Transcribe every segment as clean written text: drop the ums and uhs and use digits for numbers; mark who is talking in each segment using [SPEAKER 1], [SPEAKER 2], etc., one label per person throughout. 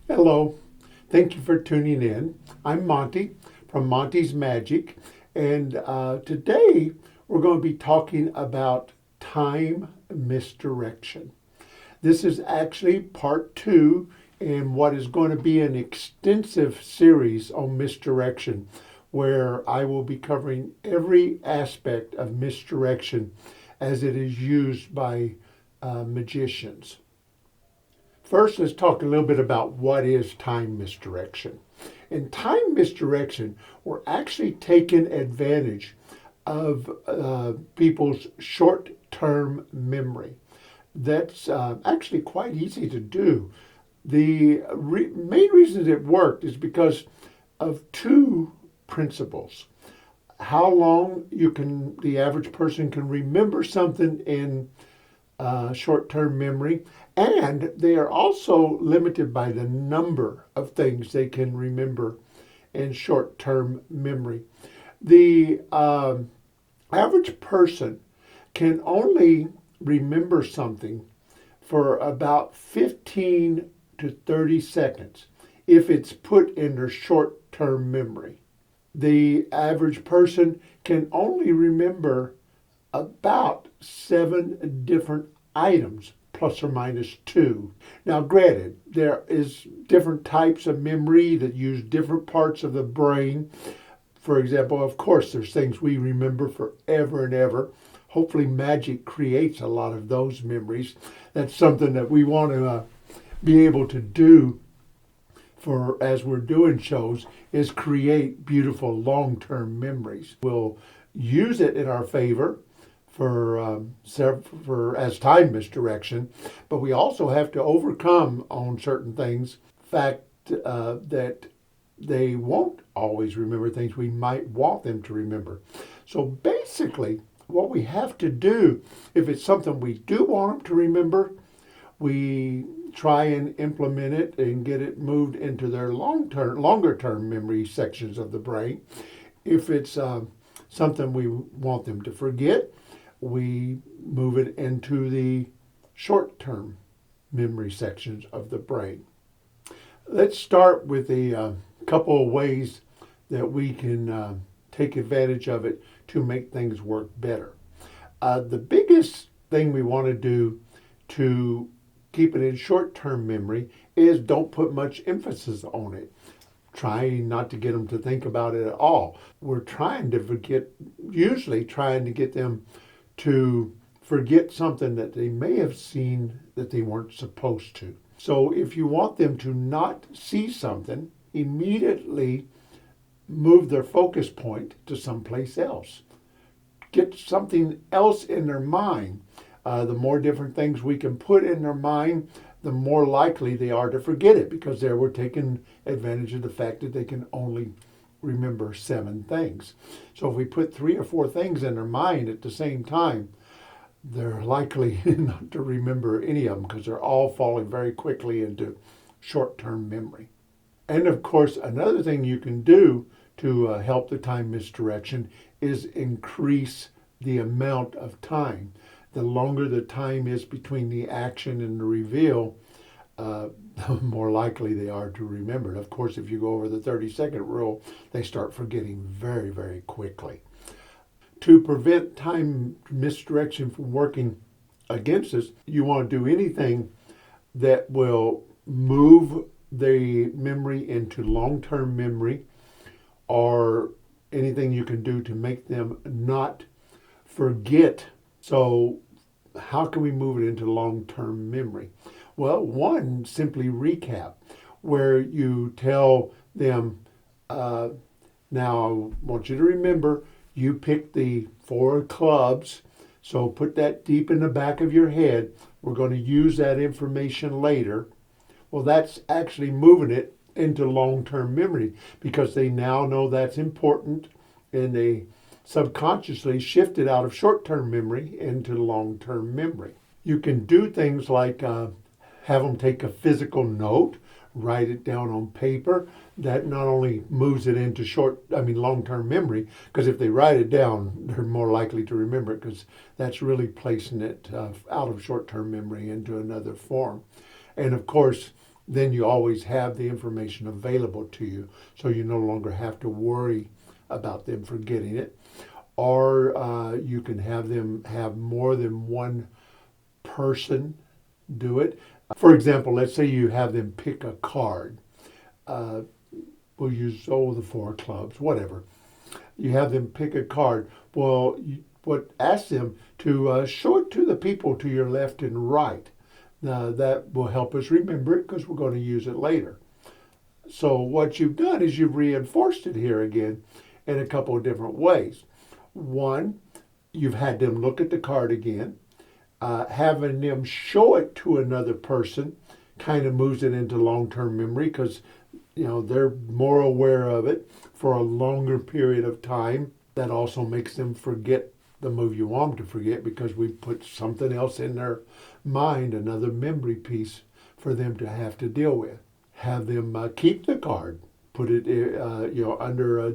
[SPEAKER 1] Hello, thank you for tuning in. I'm Monty from Monty's Magic, and today we're going to be talking about time misdirection. This is actually part two in what is going to be an extensive series on misdirection, where I will be covering every aspect of misdirection as it is used by magicians. First, let's talk a little bit about what is time misdirection. In time misdirection, we're actually taking advantage of people's short term memory. That's actually quite easy to do. The main reason it worked is because of two principles. How long the average person can remember something in short-term memory, and they are also limited by the number of things they can remember in short-term memory. The average person can only remember something for about 15 to 30 seconds if it's put in their short-term memory. The average person can only remember about 7 different items, plus or minus two. Now, granted, there is different types of memory that use different parts of the brain. For example, of course, there's things we remember forever and ever. Hopefully, magic creates a lot of those memories. That's something that we want to be able to do for as we're doing shows, is create beautiful long-term memories. We'll use it in our favor for as time misdirection, but we also have to overcome on certain things. Fact that they won't always remember things we might want them to remember. So basically, what we have to do, if it's something we do want them to remember, we try and implement it and get it moved into their longer term memory sections of the brain. If it's something we want them to forget, we move it into the short term memory sections of the brain. Let's start with a couple of ways that we can take advantage of it to make things work better. The biggest thing we want to do to keep it in short term memory is don't put much emphasis on it. Trying not to get them to think about it at all. We're usually trying to get them to forget something that they may have seen that they weren't supposed to. So if you want them to not see something, immediately move their focus point to someplace else. Get something else in their mind. The more different things we can put in their mind, the more likely they are to forget it, because there we're taking advantage of the fact that they can only remember 7 things. So if we put 3 or 4 things in their mind at the same time, they're likely not to remember any of them because they're all falling very quickly into short-term memory. And of course, another thing you can do to help the time misdirection is increase the amount of time. The longer the time is between the action and the reveal, the more likely they are to remember it. Of course, if you go over the 30-second rule, they start forgetting very, very quickly. To prevent time misdirection from working against us, you want to do anything that will move the memory into long-term memory, or anything you can do to make them not forget. So how can we move it into long-term memory? Well, one, simply recap, where you tell them, now I want you to remember you picked the 4 clubs, so put that deep in the back of your head. We're going to use that information later. Well, that's actually moving it into long-term memory because they now know that's important, and they subconsciously shift it out of short-term memory into long-term memory. You can do things like have them take a physical note, write it down on paper. That not only moves it into long-term memory, because if they write it down, they're more likely to remember it, because that's really placing it out of short-term memory into another form. And of course, then you always have the information available to you, so you no longer have to worry about them forgetting it. Or you can have them have more than one person do it. For example, let's say you have them pick a card. Uh, we'll use the four clubs, whatever. You have them pick a card. Well, ask them to show it to the people to your left and right. Now that will help us remember it because we're going to use it later. So what you've done is you've reinforced it here again in a couple of different ways. One, you've had them look at the card again. Having them show it to another person kind of moves it into long-term memory because they're more aware of it for a longer period of time. That also makes them forget the move you want them to forget because we put something else in their mind, another memory piece for them to have to deal with. Have them keep the card, put it under a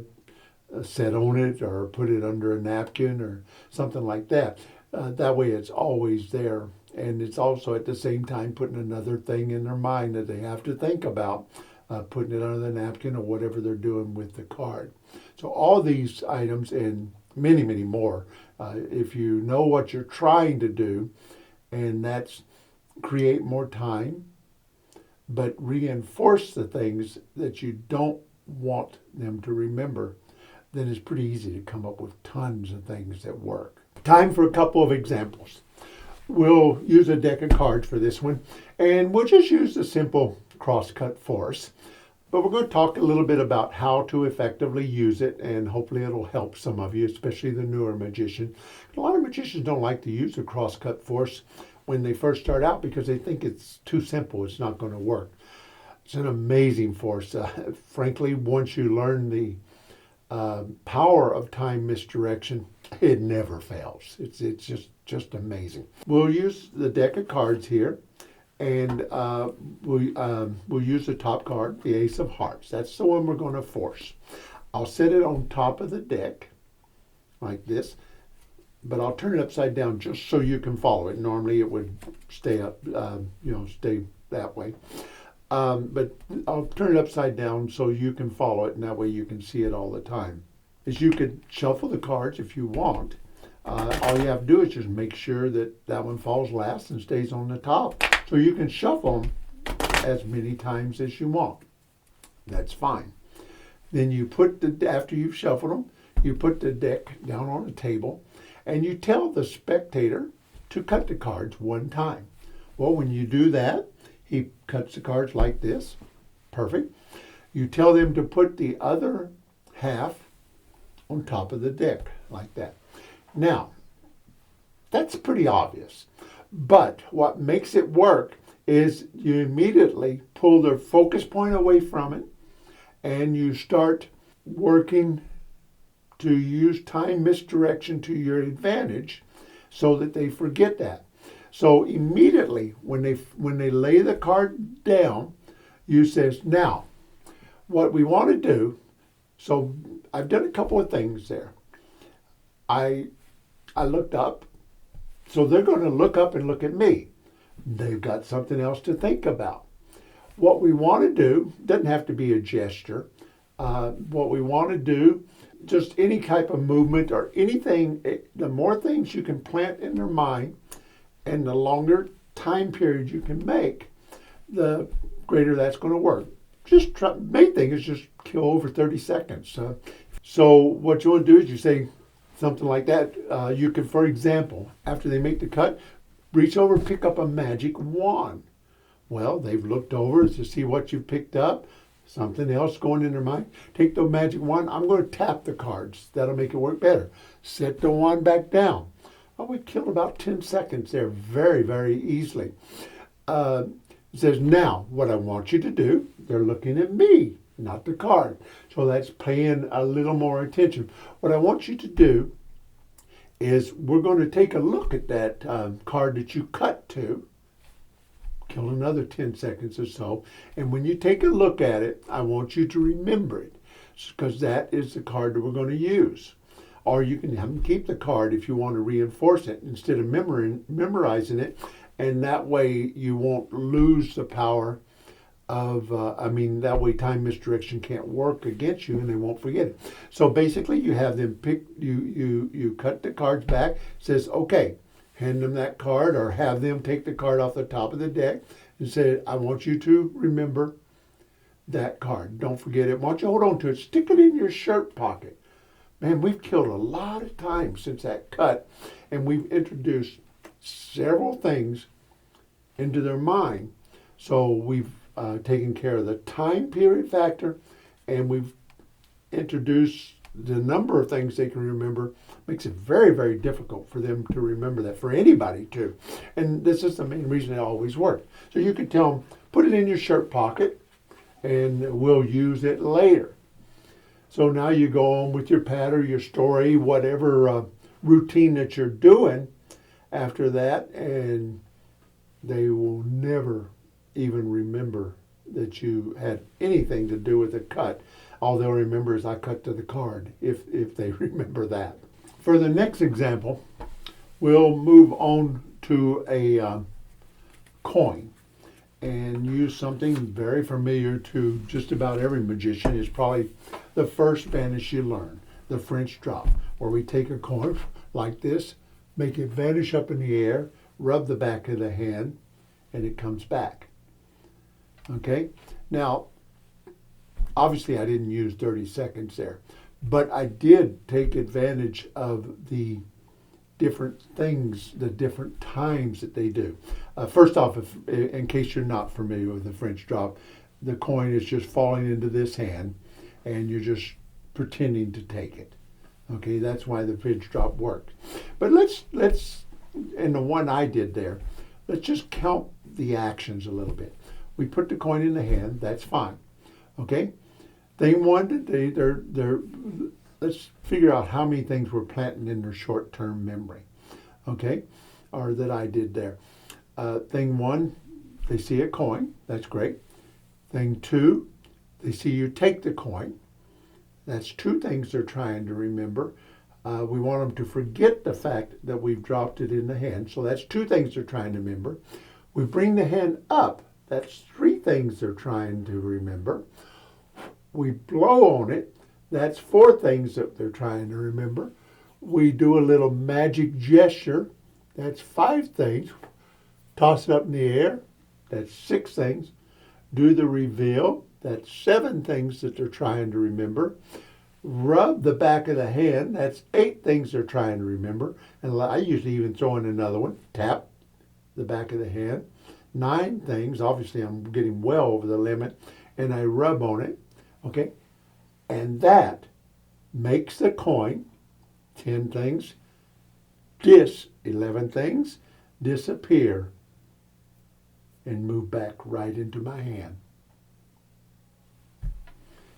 [SPEAKER 1] set on it, or put it under a napkin or something like that. That way it's always there. And it's also at the same time putting another thing in their mind that they have to think about, putting it under the napkin or whatever they're doing with the card. So all these items and many, many more, if you know what you're trying to do, and that's create more time, but reinforce the things that you don't want them to remember, then it's pretty easy to come up with tons of things that work. Time for a couple of examples. We'll use a deck of cards for this one, and we'll just use the simple cross-cut force. But we're going to talk a little bit about how to effectively use it, and hopefully it'll help some of you, especially the newer magician. A lot of magicians don't like to use the cross-cut force when they first start out because they think it's too simple, it's not going to work. It's an amazing force. Frankly, once you learn the power of time misdirection, it never fails. It's just amazing. We'll use the deck of cards here, and we'll use the top card, the Ace of Hearts. That's the one we're going to force. I'll set it on top of the deck like this, but I'll turn it upside down just so you can follow it. Normally it would stay up, stay that way. But I'll turn it upside down so you can follow it, and that way you can see it all the time. As you could shuffle the cards if you want. All you have to do is just make sure that that one falls last and stays on the top. So you can shuffle them as many times as you want. That's fine. Then you after you've shuffled them, you put the deck down on the table, and you tell the spectator to cut the cards one time. Well, when you do that, he cuts the cards like this. Perfect. You tell them to put the other half on top of the deck like that. Now, that's pretty obvious. But what makes it work is you immediately pull the focus point away from it, and you start working to use time misdirection to your advantage so that they forget that. So immediately when they lay the card down, you says, now, what we want to do, so I've done a couple of things there. I looked up, so they're going to look up and look at me. They've got something else to think about. What we want to do doesn't have to be a gesture. What we want to do, just any type of movement or anything, the more things you can plant in their mind and the longer time period you can make, the greater that's going to work. Main thing is just kill over 30 seconds. So what you want to do is you say something like that. You can, for example, after they make the cut, reach over and pick up a magic wand. Well, they've looked over to see what you picked up, something else going in their mind. Take the magic wand. I'm going to tap the cards. That'll make it work better. Set the wand back down. Oh, we killed about 10 seconds there very, very easily. It says, now, what I want you to do, they're looking at me, not the card. So that's paying a little more attention. What I want you to do is we're going to take a look at that card that you cut to. Kill another 10 seconds or so. And when you take a look at it, I want you to remember it, because that is the card that we're going to use. Or you can have them keep the card if you want to reinforce it instead of memorizing it. And that way you won't lose the power that way time misdirection can't work against you and they won't forget it. So basically you have them pick, you cut the cards back, says, okay, hand them that card or have them take the card off the top of the deck and say, I want you to remember that card. Don't forget it. I want you to hold on to it. Stick it in your shirt pocket. Man, we've killed a lot of time since that cut, and we've introduced several things into their mind. So we've taken care of the time period factor, and we've introduced the number of things they can remember. Makes it very, very difficult for them to remember that, for anybody to. And this is the main reason it always worked. So you could tell them, put it in your shirt pocket, and we'll use it later. So now you go on with your patter, your story, whatever routine that you're doing after that, and they will never even remember that you had anything to do with the cut. All they'll remember is I cut to the card, if they remember that. For the next example, we'll move on to a coin and use something very familiar to just about every magician. It's probably the first vanish you learn, the French drop, where we take a coin like this, make it vanish up in the air, rub the back of the hand, and it comes back. Okay? Now, obviously I didn't use 30 seconds there, but I did take advantage of the different things, the different times that they do. First off, in case you're not familiar with the French drop, the coin is just falling into this hand and you're just pretending to take it. Okay, that's why the French drop worked. But let's, and the one I did there, let's just count the actions a little bit. We put the coin in the hand, that's fine. Okay, thing one, let's figure out how many things we're planting in their short-term memory, okay, or that I did there. Thing one, they see a coin, that's great. Thing two, they see you take the coin. That's two things they're trying to remember. We want them to forget the fact that we've dropped it in the hand, so that's two things they're trying to remember. We bring the hand up, that's three things they're trying to remember. We blow on it, that's four things that they're trying to remember. We do a little magic gesture, that's five things. Toss it up in the air, that's six things. Do the reveal, that's seven things that they're trying to remember. Rub the back of the hand, that's eight things they're trying to remember. And I usually even throw in another one, tap the back of the hand. 9 things, obviously I'm getting well over the limit, and I rub on it, okay? And that makes the coin 10 things, 11 things, disappear and move back right into my hand.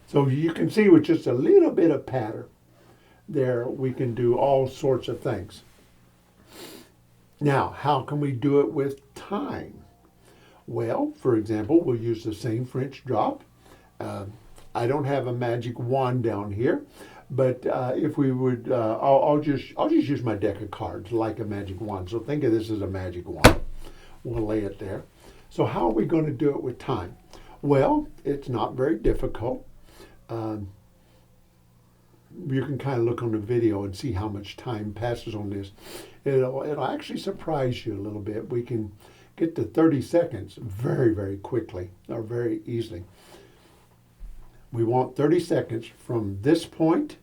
[SPEAKER 1] So you can see with just a little bit of pattern there, we can do all sorts of things. Now, how can we do it with time? Well, for example, we'll use the same French drop. I don't have a magic wand down here, but if we would, I'll just use my deck of cards like a magic wand. So think of this as a magic wand. We'll lay it there. So how are we going to do it with time? Well, it's not very difficult. You can kind of look on the video and see how much time passes on this. It'll actually surprise you a little bit. We can get to 30 seconds very, very quickly or very easily. We want 30 seconds from this point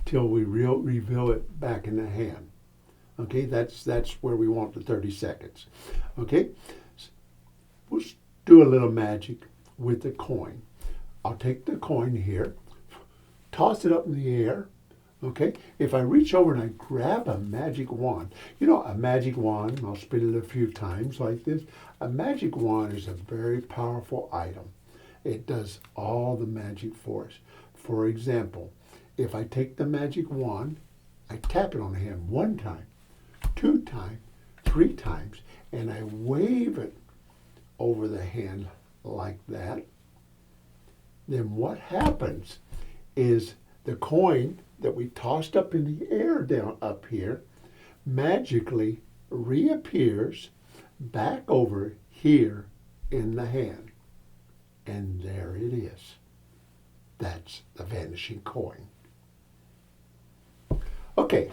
[SPEAKER 1] till we reveal it back in the hand. Okay, that's where we want the 30 seconds. Okay, we'll do a little magic with the coin. I'll take the coin here, toss it up in the air. Okay, if I reach over and I grab a magic wand, you know, a magic wand, I'll spin it a few times like this. A magic wand is a very powerful item. It does all the magic for us. For example, if I take the magic wand, I tap it on the hand 1 time, 2 times, 3 times, and I wave it over the hand like that, then what happens is the coin that we tossed up in the air down up here magically reappears back over here in the hand. And there it is. That's the vanishing coin. Okay,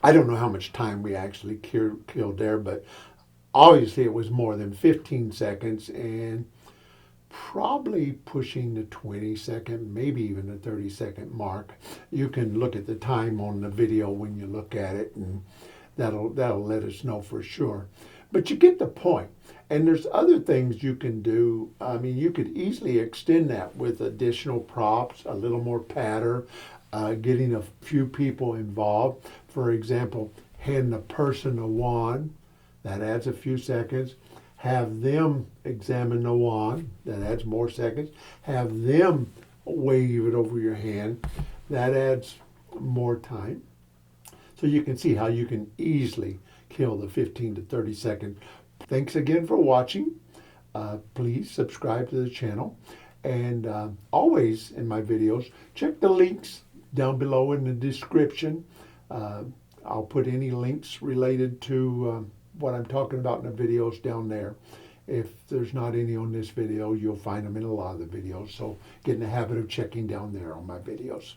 [SPEAKER 1] I don't know how much time we actually killed there, but obviously it was more than 15 seconds and probably pushing the 20-second, maybe even the 30-second mark. You can look at the time on the video when you look at it, and that'll let us know for sure. But you get the point. And there's other things you can do. I mean, you could easily extend that with additional props, a little more patter, getting a few people involved. For example, hand the person a wand. That adds a few seconds. Have them examine the wand. That adds more seconds. Have them wave it over your hand. That adds more time. So you can see how you can easily kill the 15 to 30 second. Thanks again for watching. Please subscribe to the channel. And always in my videos, check the links down below in the description. I'll put any links related to what I'm talking about in the videos down there. If there's not any on this video, you'll find them in a lot of the videos. So get in the habit of checking down there on my videos.